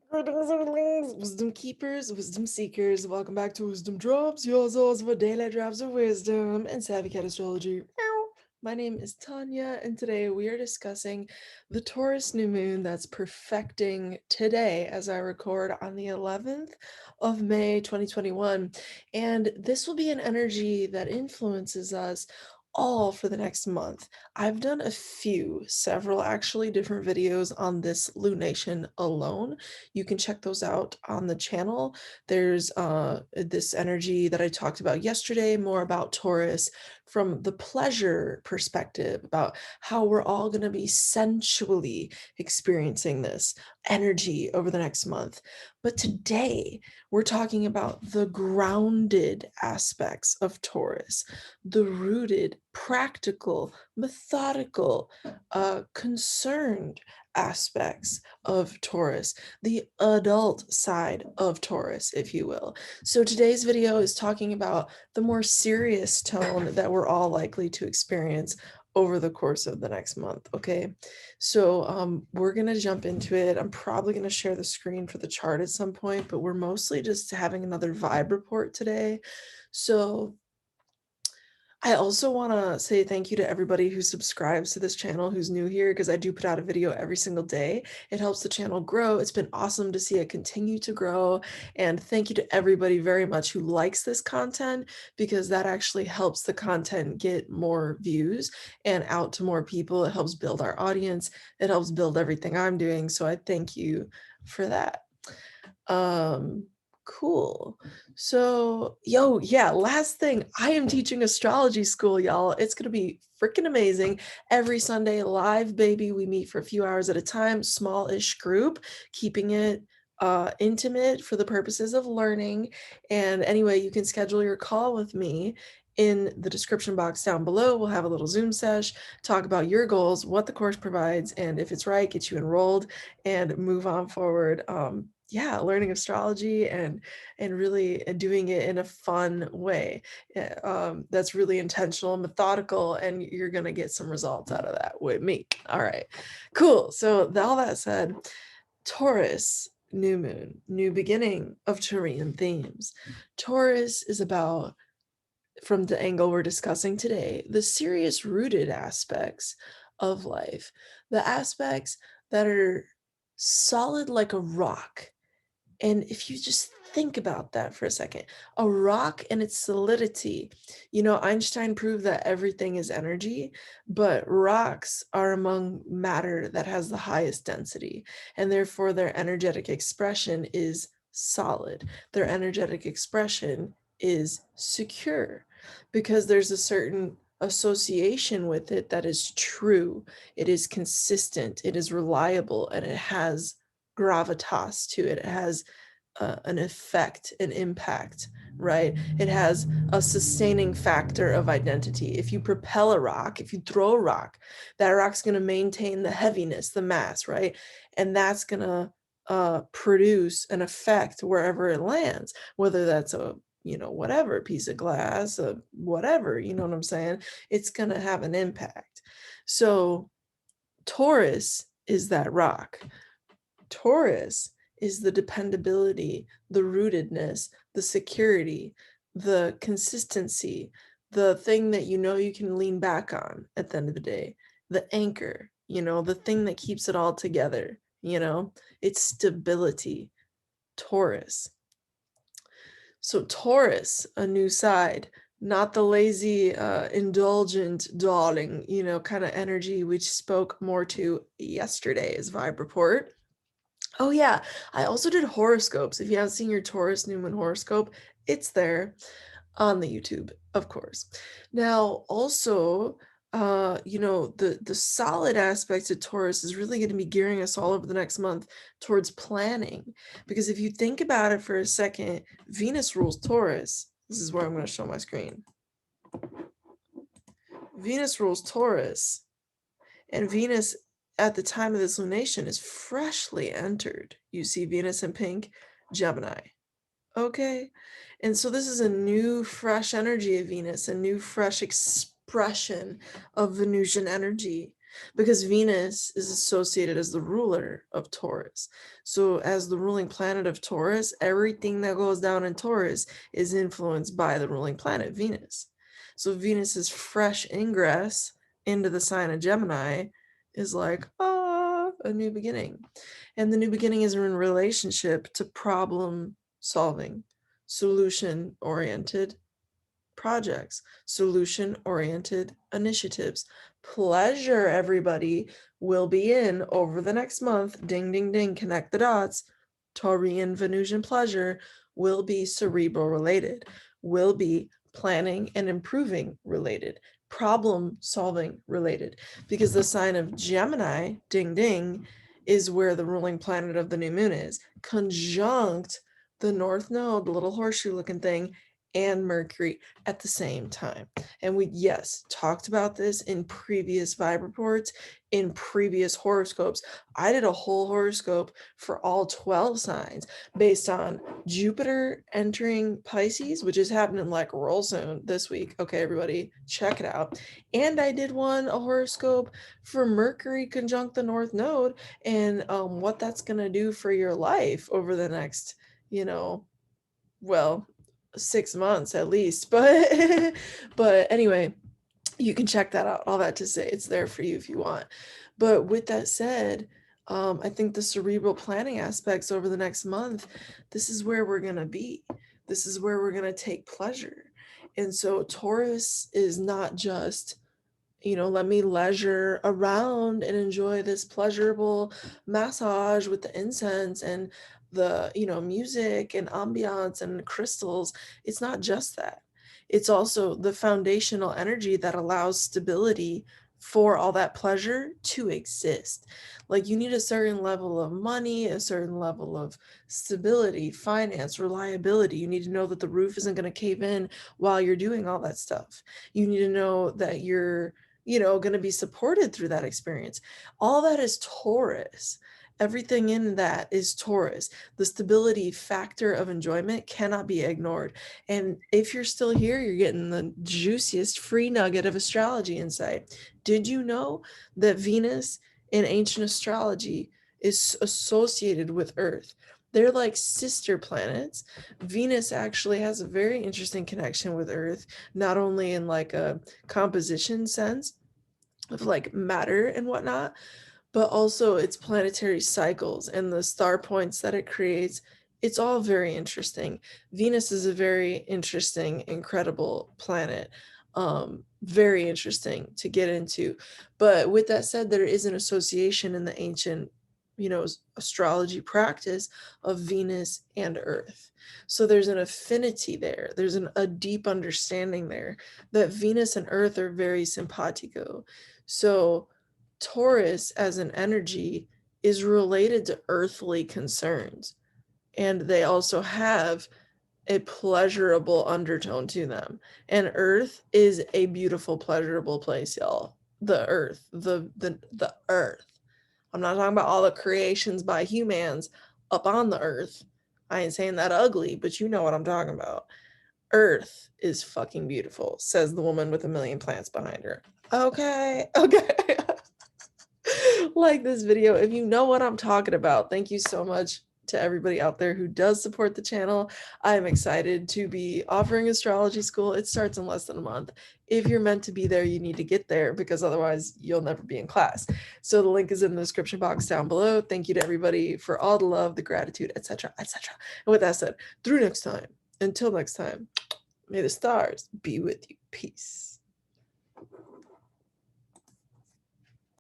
Greetings, Earthlings, wisdom keepers, wisdom seekers. Welcome back to Wisdom Dropz, your source for daily drops of wisdom and savvy cat astrology. Meow. My name is Tanya, and today we are discussing the Taurus New Moon that's perfecting today as I record on the 11th of May 2021. And this will be an energy that influences us all for the next month. I've done several actually different videos on this lunation alone. You can check those out on the channel. There's this energy that I talked about yesterday, more about Taurus from the pleasure perspective, about how we're all going to be sensually experiencing this energy over the next month. But today, we're talking about the grounded aspects of Taurus, the rooted, practical, methodical, concerned aspects of Taurus, the adult side of Taurus, if you will. So today's video is talking about the more serious tone that we're all likely to experience over the course of the next month, okay? So we're gonna jump into it. I'm probably gonna share the screen for the chart at some point, but we're mostly just having another vibe report today. So I also want to say thank you to everybody who subscribes to this channel who's new here, because I do put out a video every single day. It helps the channel grow. It's been awesome to see it continue to grow. And thank you to everybody very much who likes this content, because that actually helps the content get more views and out to more people. It helps build our audience. It helps build everything I'm doing. So I thank you for that. Cool. So, yeah, last thing, I am teaching astrology school, y'all. It's going to be freaking amazing. Every Sunday live, baby. We meet for a few hours at a time, small-ish group, keeping it intimate for the purposes of learning. And anyway, you can schedule your call with me in the description box down below. We'll have a little Zoom sesh, talk about your goals, what the course provides, and if it's right, get you enrolled and move on forward. Yeah, learning astrology and really doing it in a fun way that's really intentional, methodical, and you're gonna get some results out of that with me. All right, cool. So all that said, Taurus new moon, new beginning of Taurian themes. Taurus is about, from the angle we're discussing today, the serious rooted aspects of life, the aspects that are solid like a rock. And if you just think about that for a second, a rock and its solidity, Einstein proved that everything is energy, but rocks are among matter that has the highest density, and therefore their energetic expression is solid. Their energetic expression is secure because there's a certain association with it that is true. It is consistent, it is reliable, and it has gravitas to it. It has an effect, an impact, right? It has a sustaining factor of identity. If you propel a rock, if you throw a rock, that rock's going to maintain the heaviness, the mass, right? And that's going to produce an effect wherever it lands, whether that's a whatever piece of glass, whatever, you know what I'm saying? It's going to have an impact. So Taurus is that rock. Taurus is the dependability, the rootedness, the security, the consistency, the thing that you can lean back on at the end of the day, the anchor, the thing that keeps it all together, it's stability. Taurus. So Taurus, a new side, not the lazy, indulgent, darling, kind of energy we spoke more to yesterday's vibe report. Oh yeah, I also did horoscopes. If you haven't seen your Taurus New Moon horoscope, it's there on the YouTube, of course. Now, also, the solid aspect of Taurus is really going to be gearing us all over the next month towards planning. Because if you think about it for a second, Venus rules Taurus. This is where I'm going to show my screen. Venus rules Taurus, and Venus at the time of this lunation is freshly entered. You see Venus in pink, Gemini. Okay. And so this is a new, fresh energy of Venus, a new, fresh expression of Venusian energy. because Venus is associated as the ruler of Taurus. So as the ruling planet of Taurus, everything that goes down in Taurus is influenced by the ruling planet, Venus. So Venus's fresh ingress into the sign of Gemini is like, a new beginning. And the new beginning is in relationship to problem solving, solution oriented projects, solution-oriented initiatives. Pleasure, everybody, will be in over the next month. Ding, ding, ding, connect the dots. Taurian Venusian pleasure will be cerebral related, will be planning and improving related, problem solving related, because the sign of Gemini, ding, ding, is where the ruling planet of the new moon is, conjunct the North Node, the little horseshoe looking thing, and Mercury at the same time. And we, yes, talked about this in previous vibe reports, in previous horoscopes. I did a whole horoscope for all 12 signs based on Jupiter entering Pisces, which is happening like real soon this week. Okay, everybody, check it out. And I did a horoscope for Mercury conjunct the North Node and what that's going to do for your life over the next, well, 6 months at least, but anyway, you can check that out. All that to say, it's there for you if you want. But with that said, I think the cerebral planning aspects over the next month, this is where we're going to be. This is where we're going to take pleasure. And so Taurus is not just, let me leisure around and enjoy this pleasurable massage with the incense and the, music and ambiance and crystals. It's not just that. It's also the foundational energy that allows stability for all that pleasure to exist. Like you need a certain level of money, a certain level of stability, finance, reliability. You need to know that the roof isn't going to cave in while you're doing all that stuff. You need to know that you're going to be supported through that experience. All that is Taurus. Everything in that is Taurus. The stability factor of enjoyment cannot be ignored. And if you're still here, you're getting the juiciest free nugget of astrology insight. Did you know that Venus in ancient astrology is associated with Earth? They're like sister planets. Venus actually has a very interesting connection with Earth, not only in like a composition sense of like matter and whatnot, but also its planetary cycles and the star points that it creates. It's all very interesting. Venus is a very interesting, incredible planet. Very interesting to get into. But with that said, there is an association in the ancient, astrology practice of Venus and Earth. So there's an affinity there. There's a deep understanding there that Venus and Earth are very simpatico. So Taurus as an energy is related to earthly concerns, and they also have a pleasurable undertone to them. And Earth is a beautiful, pleasurable place, y'all. The Earth, the Earth. I'm not talking about all the creations by humans up on the Earth. I ain't saying that ugly, but you know what I'm talking about. Earth is fucking beautiful, says the woman with a million plants behind her. Okay. Like this video if you know what I'm talking about. Thank you so much to everybody out there who does support the channel. I'm excited to be offering astrology school. It starts in less than a month. If you're meant to be there, you need to get there because otherwise you'll never be in class. So the link is in the description box down below. Thank you to everybody for all the love, the gratitude, etc., etc. And with that said, until next time, may the stars be with you. Peace.